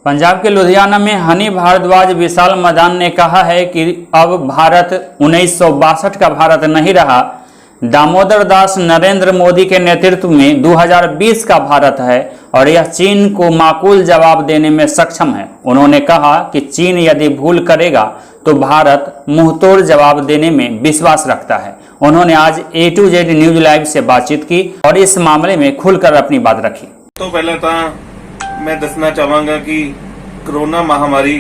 पंजाब के लुधियाना में हनी भारद्वाज विशाल मदान ने कहा है कि अब भारत 1962 का भारत नहीं रहा, दामोदर दास नरेंद्र मोदी के नेतृत्व में 2020 का भारत है और यह चीन को माकूल जवाब देने में सक्षम है। उन्होंने कहा कि चीन यदि भूल करेगा तो भारत मुंहतोड़ जवाब देने में विश्वास रखता है। उन्होंने आज A to Z news live से बातचीत की और इस मामले में खुलकर अपनी बात रखी। तो पहले मैं दसना चाहांगा कि कोरोना महामारी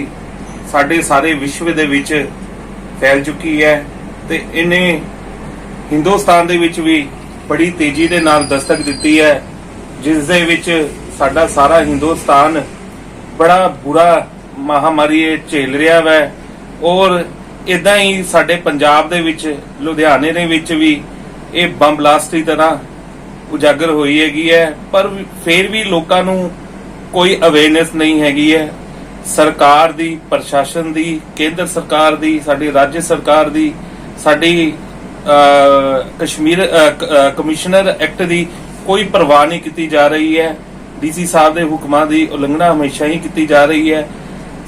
साडे सारे विश्व दे विच फैल चुकी है ते इन्हें हिंदुस्तान दे विच भी बड़ी तेजी दे नाल दस्तक दिती है, जिस दे विच साडा सारा हिंदुस्तान बड़ा बुरा महामारी झेल रहा है। और इदां ही साडे पंजाब दे विच लुधियाने दे विच भी ये बम ब्लास्ट की तरह उजागर हुई हैगी है, पर फिर भी लोकां नूं कोई अवेयरनेस नहीं हैगी है। सरकार दी, प्रशासन दी, केंद्र सरकार दी, साडी राज्य सरकार दी, साडी कश्मीर कमिश्नर एक्ट दी कोई परवाह नहीं की जा रही है। DC साहब दे हुक्मां दी उलंघना हमेशा ही की जा रही है।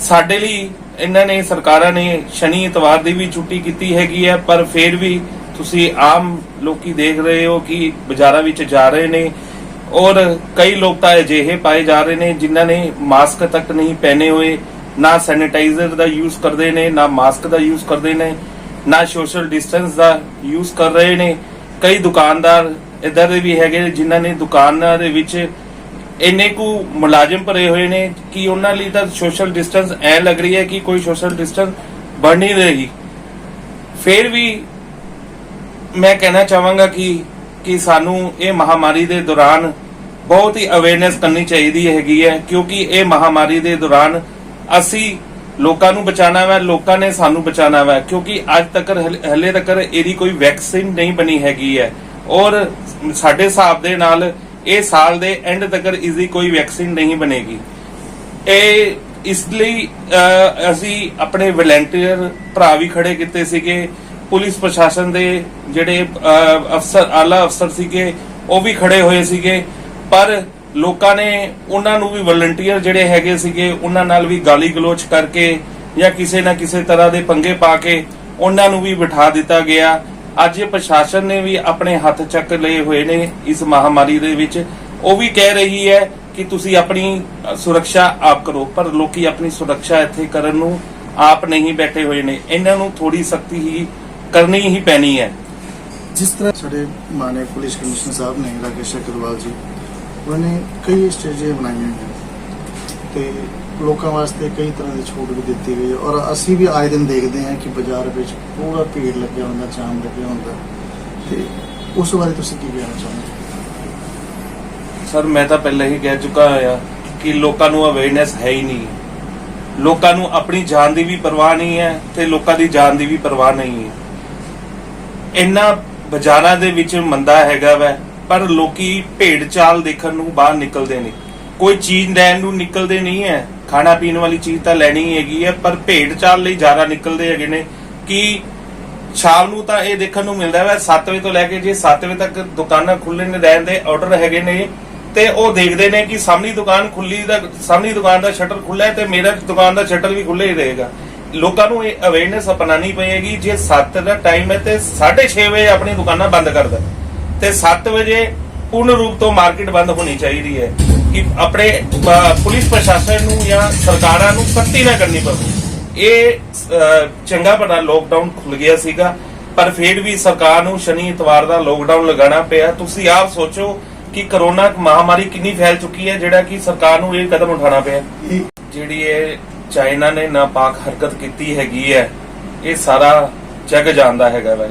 साडे लई इन्हां ने सरकारां ने शनि इतवार दी भी छुट्टी की हैगी है, पर फिर भी तुसी आम लोकी देख रहे हो कि बाजारां विच जा रहे ने और कई लोग तो अजिहे पाए जा रहे हैं जिन्हों ने मास्क तक नहीं पहने हुए, ना सैनिटाइजर का यूज करते हैं, ना मास्क का यूज करते हैं, ना सोशल डिस्टेंस का यूज कर रहे हैं। कई दुकानदार इधर भी है जिन्होंने दुकाना इन्ने को मुलाजिम भरे हुए ने कि उन्होंने लिए तो सोशल डिस्टेंस ऐ लग रही है कि कोई सोशल डिस्टेंस बन नहीं रही। फिर भी मैं कहना चाहांगा कि सानू ये महामारी के दौरान बहुत ही अवेयरनेस करनी चाहिए हैगी है, क्योंकि ये महामारी के दौरान असी लोकां नू बचाना है, लोकां ने सानू बचाना है, क्योंकि आज तक हले तक इहदी कोई वैक्सीन नहीं बनी हैगी है और साडे हिसाब दे नाल ये साल दे एंड तक इसकी कोई वैक्सीन नहीं बनेगी। इसलिए असी अपने वॉलंटियर भरा भी खड़े किते सीगे, पुलिस प्रशासन दे जिहड़े अफसर आला अफसर सीगे वो भी खड़े हुए सीगे, पर लोकां ने उन्हां नूं भी वॉलंटियर जिहड़े हैगे सीगे उन्हां नाल भी गाली गलोच करके या किसी ना किसी तरह दे पंगे पा के उन्हां नूं भी बिठा दिता गया। अज प्रशासन ने भी अपने हाथ चक लए हुए ने इस महामारी दे विच। वो भी कह रही है कि तुसी अपनी सुरक्षा आप करो, पर लोकी अपनी सुरक्षा इत्थे करन नूं आप नहीं बैठे हुए ने। इन्हां नूं थोड़ी सख्ती ही करनी ही पैनी है। जिस तरह साढ़े माननीय पुलिस कमिश्नर साहब ने राकेश अग्रवाल जी उन्होंने कई स्टेजें बनाई हैं तो लोगों वास्ते कई तरह की छूट भी दी गई है और असी भी आए दिन देखते हैं कि बाजार में पूरा भीड़ लगे होंगे, जाम लगे होंगे, तो उस बारे तुसीं की कहना चाहोगे? सर मैं तो पहले ही कह चुका है कि लोगों को अवेयरनेस है ही नहीं, लोगों को अपनी जान की भी परवाह नहीं है ते लोगों की जान की भी परवाह नहीं है। इन्ना बाजारां दे विच मंदा हैगा वै, पर लोकी भेड़ चाल देखण नूं बाहर निकलदे ने, कोई चीज लैण नूं निकलदे नहीं है। खाना पीने वाली चीज तो लैनी हैगी है, पर भेड़ चाल लई ज़्यादा निकलदे हैगे ने कि शाम नूं तां इह देखण नूं मिलदा है 7 वजे तो लैके जे 7 वजे तक दुकानां खुले ने रहण दे ऑर्डर हैगे ने ते ਉਹ देखते हैं कि सामनी दुकान खुली सामनी दुकान का शटर खुला है तो मेरा दुकान का शटर भी खुला ही रहेगा। लोगों को अवेयरनेस अपनानी पएगी। जे 7 का टाइम है तो 6:30 बजे अपनी दुकाना बंद कर दे ते 7 बजे पूर्ण रूप तो मार्केट बंद होनी चाहिए है कि अपने पुलिस प्रशासन नूं या सरकारां नूं सख्ती ना करनी पवे। ये चंगा भला लॉकडाउन खुल गया सीगा, पर फिर भी सरकार नूं शनि इतवार का लॉकडाउन लगाना पिया। तुसीं आप सोचो कि कोरोना महामारी कितनी फैल चुकी है जिहड़ा कि सरकार नूं ये कदम उठाना पिया। जिहड़ी ये चाइना ने नापाक हरकत की हैगी है ये सारा जग जानदा हैगा वै।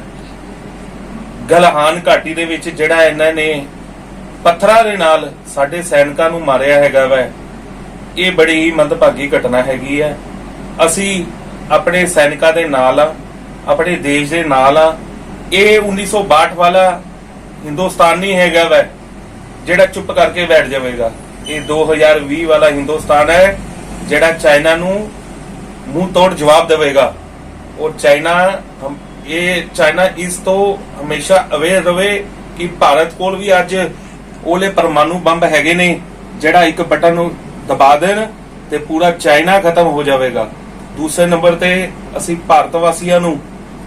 गलहान घाटी दे विच जिहड़ा इन्हां ने पत्थरां दे नाल साडे सैनिकां नूं मारिया हैगा वै, ये बड़ी ही मंदभागी घटना हैगी है। असी अपने सैनिकां दे नाल आ, अपने देश दे नाल आ। ये 1962 वाला हिंदुस्तान नहीं हैगा वै जिहड़ा चुप करके बैठ जाएगा। ये 2020 वाला हिंदुस्तान है जिहड़ा चाइना नूं मुंह तोड़ जवाब देवेगा। और चाइना इस तो हमेशा अवेयर रहे कि भारत कोल भी अज ओले परमाणु बंब हैगे ने जिहड़ा एक बटन दबा देन ਤੇ ਪੂਰਾ ਚਾਈਨਾ ਖਤਮ ਹੋ ਜਾਵੇਗਾ। ਦੂਸਰੇ ਨੰਬਰ ਤੇ ਅਸੀਂ ਭਾਰਤ ਵਾਸੀਆਂ ਨੂੰ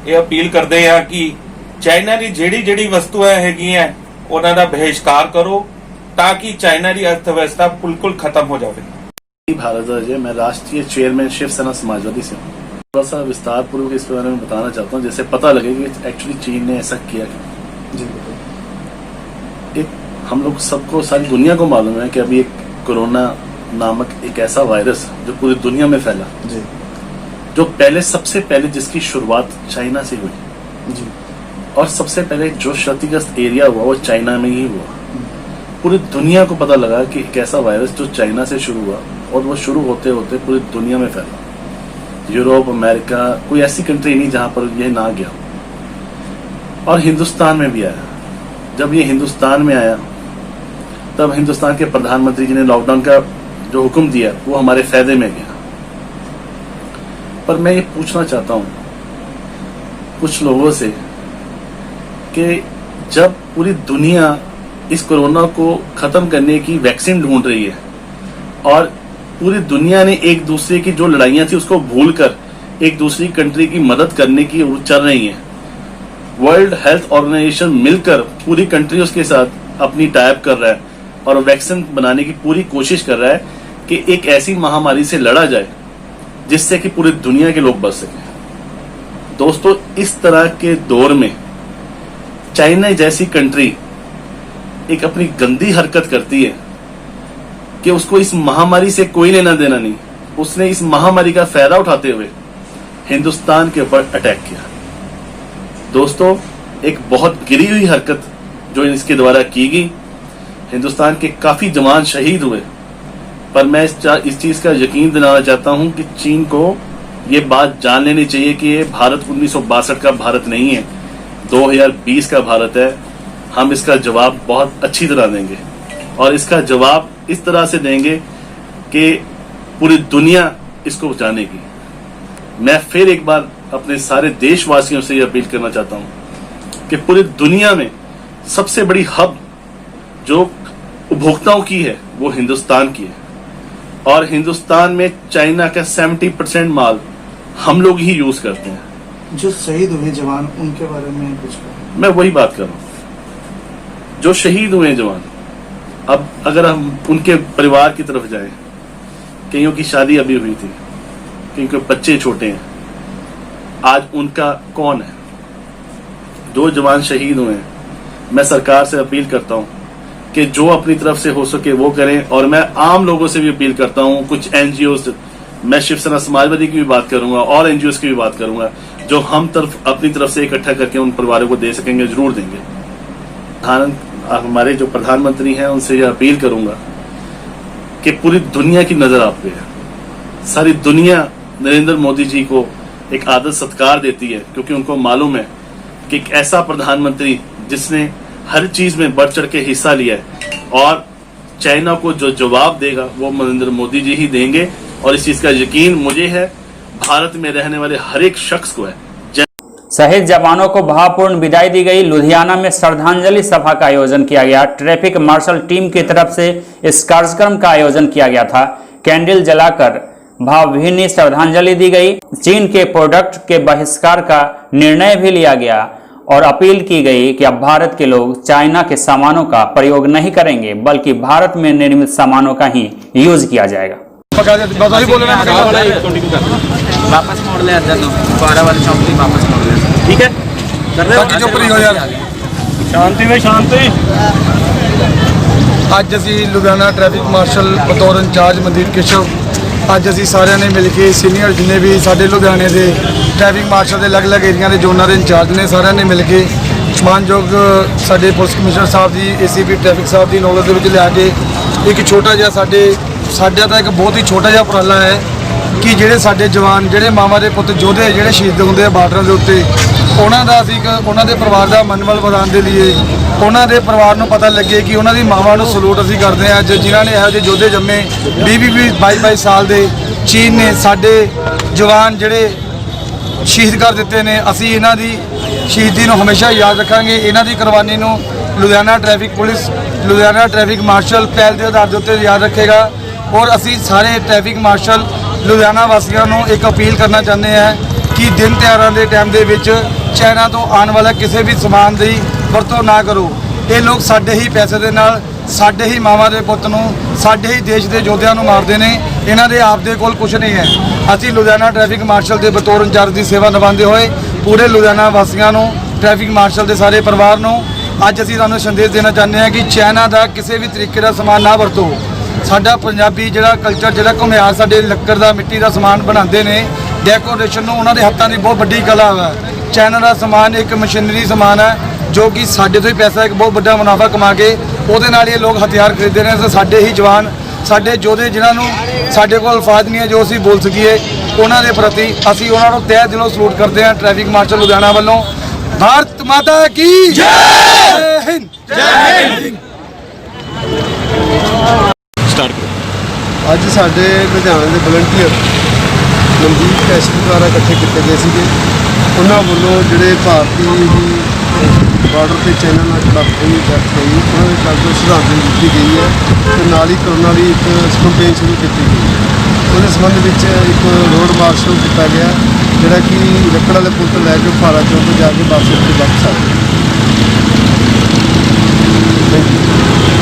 ਇਹ ਅਪੀਲ ਕਰਦੇ ਹਾਂ ਕਿ ਚਾਈਨਾ ਦੀ ਜਿਹੜੀ ਵਸਤੂਆਂ ਹੈਗੀਆਂ ਉਹਨਾਂ ਦਾ ਬਹਿਸ਼ਕਾਰ ਕਰੋ ਤਾਂ ਕਿ ਚਾਈਨਾ ਦੀ ਅਰਥਵਿਵਸਥਾ ਬਿਲਕੁਲ खत्म हो जाए। भारद्वाज है, मैं राष्ट्रीय चेयरमैन शिवसेना समाजवादी से हूँ। थोड़ा सा विस्तार पूर्वक इसके बारे में बताना चाहता हूँ, जैसे पता लगे कि एक्चुअली चीन ने ऐसा किया क्यों। जी एक हम लोग सबको, सारी दुनिया को मालूम है कि अभी एक कोरोना नामक एक ऐसा वायरस जो पूरी दुनिया में फैला, जी जो सबसे पहले जिसकी शुरुआत चाइना से हुई जी और सबसे पहले जो क्षतिग्रस्त एरिया हुआ वो चाइना में ही हुआ। पूरी दुनिया को पता लगा कि एक ऐसा वायरस जो चाइना से शुरू हुआ और वो शुरू होते होते पूरी दुनिया में फैला। यूरोप, अमेरिका, कोई ऐसी कंट्री नहीं जहां पर ये ना गया। और हिंदुस्तान में भी आया। जब ये हिंदुस्तान में आया तब हिंदुस्तान के प्रधानमंत्री जी ने लॉकडाउन का जो हुक्म दिया वो हमारे फायदे में गया। पर मैं ये पूछना चाहता हूं कुछ लोगों से कि जब पूरी दुनिया इस कोरोना को खत्म करने की वैक्सीन ढूंढ रही है और पूरी दुनिया ने एक दूसरे की जो लड़ाइयां थी उसको भूलकर एक दूसरी कंट्री की मदद करने की चल रही है, वर्ल्ड हेल्थ ऑर्गेनाइजेशन मिलकर पूरी कंट्रीज के साथ अपनी टाइप कर रहा है और वैक्सीन बनाने की पूरी कोशिश कर रहा है कि एक ऐसी महामारी से लड़ा जाए जिससे कि पूरी दुनिया के लोग बच सकें। दोस्तों, इस तरह के दौर में चाइना जैसी कंट्री एक अपनी गंदी हरकत करती है कि उसको इस महामारी से कोई लेना देना नहीं। उसने इस महामारी का फायदा उठाते हुए हिंदुस्तान के ऊपर अटैक किया। दोस्तों, एक बहुत गिरी हुई हरकत जो इसके द्वारा की गई। हिंदुस्तान के काफी जवान शहीद हुए, पर मैं इस चीज का यकीन दिलाना चाहता हूं कि चीन को ये बात जान लेनी चाहिए कि ये भारत 1962 का भारत नहीं है, 2020 का भारत है। हम इसका जवाब बहुत अच्छी तरह देंगे और इसका जवाब इस तरह से देंगे कि पूरी दुनिया इसको जानेगी। मैं फिर एक बार अपने सारे देशवासियों से यह अपील करना चाहता हूं कि पूरी दुनिया में सबसे बड़ी हब जो उपभोक्ताओं की है वो हिंदुस्तान की है और हिंदुस्तान में चाइना का 70% माल हम लोग ही यूज करते हैं। जो शहीद हुए जवान उनके बारे में कुछ कहो। मैं वही बात कर रहा हूं, जो शहीद हुए जवान। अब अगर हम उनके परिवार की तरफ जाएं, कईयों की शादी अभी हुई थी, कईयों के बच्चे छोटे हैं, आज उनका कौन है? दो जवान शहीद हुए हैं। मैं सरकार से अपील करता हूं कि जो अपनी तरफ से हो सके वो करें और मैं आम लोगों से भी अपील करता हूं, कुछ एनजीओ, मैं शिवसेना समाजवादी की भी बात करूंगा और एनजीओ की भी बात करूंगा, जो हम अपनी तरफ से इकट्ठा करके उन परिवारों को दे सकेंगे जरूर देंगे। हमारे जो प्रधानमंत्री हैं उनसे यह अपील करूंगा कि पूरी दुनिया की नजर आप पे है। सारी दुनिया नरेंद्र मोदी जी को एक आदर सत्कार देती है क्योंकि उनको मालूम है कि एक ऐसा प्रधानमंत्री जिसने हर चीज में बढ़ चढ़ के हिस्सा लिया है और चाइना को जो जवाब देगा वो नरेंद्र मोदी जी ही देंगे और इस चीज का यकीन मुझे है, भारत में रहने वाले हर एक शख्स को है। शहीद जवानों को भावपूर्ण विदाई दी गई। लुधियाना में श्रद्धांजलि सभा का आयोजन किया गया। ट्रैफिक मार्शल टीम की तरफ से इस कार्यक्रम का आयोजन किया गया था। कैंडल जलाकर भावभीनी श्रद्धांजलि दी गई। चीन के प्रोडक्ट के बहिष्कार का निर्णय भी लिया गया और अपील की गई कि अब भारत के लोग चाइना के सामानों का प्रयोग नहीं करेंगे बल्कि भारत में निर्मित सामानों का ही यूज किया जाएगा। वापस मोड़ ले अंदर दो 12 वाली चौकी वापस मोड़ ले, ठीक है? कर रहे हो? चुप रही हो यार, शांति में शांति। ਅੱਜ ਅਸੀਂ ਲੁਧਿਆਣਾ ਟ੍ਰੈਫਿਕ ਮਾਰਸ਼ਲ ਬਤੌਰ ਇੰਚਾਰਜ ਮਨਦੀਪ ਕੇਸ਼ਵ, ਅੱਜ ਅਸੀਂ ਸਾਰਿਆਂ ਨੇ ਮਿਲ ਕੇ ਸੀਨੀਅਰ ਜਿੰਨੇ ਵੀ ਸਾਡੇ ਲੁਧਿਆਣੇ ਦੇ ਟ੍ਰੈਫਿਕ ਮਾਰਸ਼ਲ ਦੇ ਅਲੱਗ-ਅਲੱਗ ਏਰੀਆ ਦੇ ਜ਼ੋਨਾਂ ਦੇ ਇੰਚਾਰਜ ਨੇ, ਸਾਰਿਆਂ ਨੇ ਮਿਲ ਕੇ ਸਮਾਨਯੋਗ ਸਾਡੇ ਪੁਲਿਸ ਕਮਿਸ਼ਨਰ ਸਾਹਿਬ ਦੀ, ਏਸੀਪੀ ਟ੍ਰੈਫਿਕ ਸਾਹਿਬ ਦੀ ਨੌਲੇਜ ਦੇ ਵਿੱਚ ਲਿਆ ਕੇ ਇੱਕ ਛੋਟਾ ਜਿਹਾ ਸਾਡਾ ਤਾਂ ਇੱਕ ਬਹੁਤ ਹੀ ਛੋਟਾ ਜਿਹਾ ਉਪਰਾਲਾ ਹੈ ਕਿ ਜਿਹੜੇ ਸਾਡੇ ਜਵਾਨ, ਜਿਹੜੇ ਮਾਵਾਂ ਦੇ ਪੁੱਤ ਯੋਧੇ ਜਿਹੜੇ ਸ਼ਹੀਦ ਹੁੰਦੇ ਆ ਬਾਰਡਰਾਂ ਦੇ ਉੱਤੇ, ਉਹਨਾਂ ਦਾ ਅਸੀਂ ਉਹਨਾਂ ਦੇ ਪਰਿਵਾਰ ਦਾ ਮਨੋਬਲ ਵਧਾਉਣ ਦੇ ਲਈ ਉਹਨਾਂ ਦੇ ਪਰਿਵਾਰ ਨੂੰ ਪਤਾ ਲੱਗੇ ਕਿ ਉਹਨਾਂ ਦੀ ਮਾਵਾਂ ਨੂੰ ਸਲੂਟ ਅਸੀਂ ਕਰਦੇ ਹਾਂ। ਅੱਜ ਜਿਨ੍ਹਾਂ ਨੇ ਇਹੋ ਜਿਹੇ ਯੋਧੇ ਜੰਮੇ 22 ਸਾਲ ਦੇ, ਚੀਨ ਨੇ ਸਾਡੇ ਜਵਾਨ ਜਿਹੜੇ ਸ਼ਹੀਦ ਕਰ ਦਿੱਤੇ ਨੇ, ਅਸੀਂ ਇਹਨਾਂ ਦੀ ਸ਼ਹੀਦੀ ਨੂੰ ਹਮੇਸ਼ਾ ਯਾਦ ਰੱਖਾਂਗੇ। ਇਹਨਾਂ ਦੀ ਕੁਰਬਾਨੀ ਨੂੰ Ludhiana traffic police, Ludhiana traffic martial ਪਹਿਲ ਦੇ ਆਧਾਰ ਦੇ ਉੱਤੇ ਯਾਦ ਰੱਖੇਗਾ ਔਰ ਅਸੀਂ ਸਾਰੇ ਟ੍ਰੈਫਿਕ ਮਾਰਸ਼ਲ ਲੁਧਿਆਣਾ ਵਾਸੀਆਂ ਨੂੰ ਇੱਕ ਅਪੀਲ ਕਰਨਾ ਚਾਹੁੰਦੇ ਹਾਂ ਕਿ ਦਿਨ ਤਿਉਹਾਰਾਂ ਦੇ ਟਾਈਮ ਦੇ ਵਿੱਚ ਚਾਈਨਾ ਤੋਂ ਆਉਣ ਵਾਲਾ ਕਿਸੇ ਵੀ ਸਮਾਨ ਦੀ ਵਰਤੋਂ ਨਾ ਕਰੋ। ਇਹ ਲੋਕ ਸਾਡੇ ਹੀ ਪੈਸੇ ਦੇ ਨਾਲ ਸਾਡੇ ਹੀ ਮਾਵਾਂ ਦੇ ਪੁੱਤ ਨੂੰ, ਸਾਡੇ ਹੀ ਦੇਸ਼ ਦੇ ਯੋਧਿਆਂ ਨੂੰ ਮਾਰਦੇ ਨੇ। ਇਹਨਾਂ ਦੇ ਆਪ ਦੇ ਕੋਲ ਕੁਝ ਨਹੀਂ ਹੈ। ਅਸੀਂ ਲੁਧਿਆਣਾ ਟ੍ਰੈਫਿਕ ਮਾਰਸ਼ਲ ਦੇ ਬਤੌਰ ਇੰਚਾਰਜ ਦੀ ਸੇਵਾ ਨਿਭਾਉਂਦੇ ਹੋਏ ਪੂਰੇ ਲੁਧਿਆਣਾ ਵਾਸੀਆਂ ਨੂੰ, ਟ੍ਰੈਫਿਕ ਮਾਰਸ਼ਲ ਦੇ ਸਾਰੇ ਪਰਿਵਾਰ ਨੂੰ ਅੱਜ ਅਸੀਂ ਤੁਹਾਨੂੰ ਸੰਦੇਸ਼ ਦੇਣਾ ਚਾਹੁੰਦੇ ਹਾਂ ਕਿ ਚਾਈਨਾ ਦਾ ਕਿਸੇ ਵੀ ਤਰੀਕੇ ਦਾ ਸਮਾਨ ਨਾ ਵਰਤੋ। ਸਾਡਾ ਪੰਜਾਬੀ ਜਿਹੜਾ ਕਲਚਰ, ਜਿਹੜਾ ਘੁਮਿਆਰ ਸਾਡੇ ਲੱਕੜ ਦਾ, ਮਿੱਟੀ ਦਾ ਸਮਾਨ ਬਣਾਉਂਦੇ ਨੇ, ਡੈਕੋਰੇਸ਼ਨ ਨੂੰ, ਉਹਨਾਂ ਦੇ ਹੱਥਾਂ ਦੀ ਬਹੁਤ ਵੱਡੀ ਕਲਾ ਹੈ। ਚਾਈਨਾ ਦਾ ਸਮਾਨ ਇੱਕ ਮਸ਼ੀਨਰੀ ਸਮਾਨ ਹੈ ਜੋ ਕਿ ਸਾਡੇ ਤੋਂ ਹੀ ਪੈਸਾ, ਇੱਕ ਬਹੁਤ ਵੱਡਾ ਮੁਨਾਫਾ ਕਮਾ ਕੇ ਉਹਦੇ ਨਾਲ ਇਹ ਲੋਕ ਹਥਿਆਰ ਖਰੀਦਦੇ ਨੇ। ਤੇ ਸਾਡੇ ਹੀ ਜਵਾਨ, ਸਾਡੇ ਯੋਧੇ ਜਿਨ੍ਹਾਂ ਨੂੰ ਸਾਡੇ ਕੋਲ ਅਲਫਾਜ਼ ਨਹੀਂ ਹੈ ਜੋ ਅਸੀਂ ਬੋਲ ਸਕੀਏ, ਉਹਨਾਂ ਦੇ ਪ੍ਰਤੀ ਅਸੀਂ ਉਹਨਾਂ ਨੂੰ ਤਹਿ ਦਿਲੋਂ ਸਲੂਟ ਕਰਦੇ ਹਾਂ। ਟ੍ਰੈਫਿਕ ਮਾਰਸ਼ਲ ਲੁਧਿਆਣਾ ਵੱਲੋਂ ਭਾਰਤ ਮਾਤਾ ਕੀ ਜੈ ਹਿੰਦ, ਜੈ ਹਿੰਦ। ਅੱਜ ਸਾਡੇ ਲੁਧਿਆਣੇ ਦੇ ਵਲੰਟੀਅਰ ਮਨਦੀਪ ਕੈਸ਼ਰ ਦੁਆਰਾ ਇਕੱਠੇ ਕੀਤੇ ਗਏ ਸੀਗੇ। ਉਹਨਾਂ ਵੱਲੋਂ ਜਿਹੜੇ ਭਾਰਤੀ ਬਾਰਡਰ ਤੇ ਚਾਈਨਾ ਨਾਲ ਝੜਪ ਹੋਈ, ਡੈਥ ਹੋਈ, ਉਹਨਾਂ ਦੇ ਕਾਰਨ ਸ਼ਰਧਾਂਜਲੀ ਦਿੱਤੀ ਗਈ ਹੈ ਤੇ ਨਾਲ ਹੀ ਕਰੋਨਾ ਲਈ ਇੱਕ ਕੈਂਪੇਨ ਸ਼ੁਰੂ ਕੀਤੀ ਗਈ ਹੈ। ਉਹਦੇ ਸੰਬੰਧ ਵਿੱਚ ਇੱਕ ਰੋਡ ਮਾਰਚ ਸ਼ੁਰੂ ਕੀਤਾ ਗਿਆ ਜਿਹੜਾ ਕਿ ਲੱਕੜ ਵਾਲੇ ਪੁਲ ਤੋਂ ਲੈ ਕੇ ਫਾਰਾ ਚੌਂਕ ਤੋਂ ਜਾ ਕੇ ਵਾਪਸ ਆ ਗਿਆ। Thank you.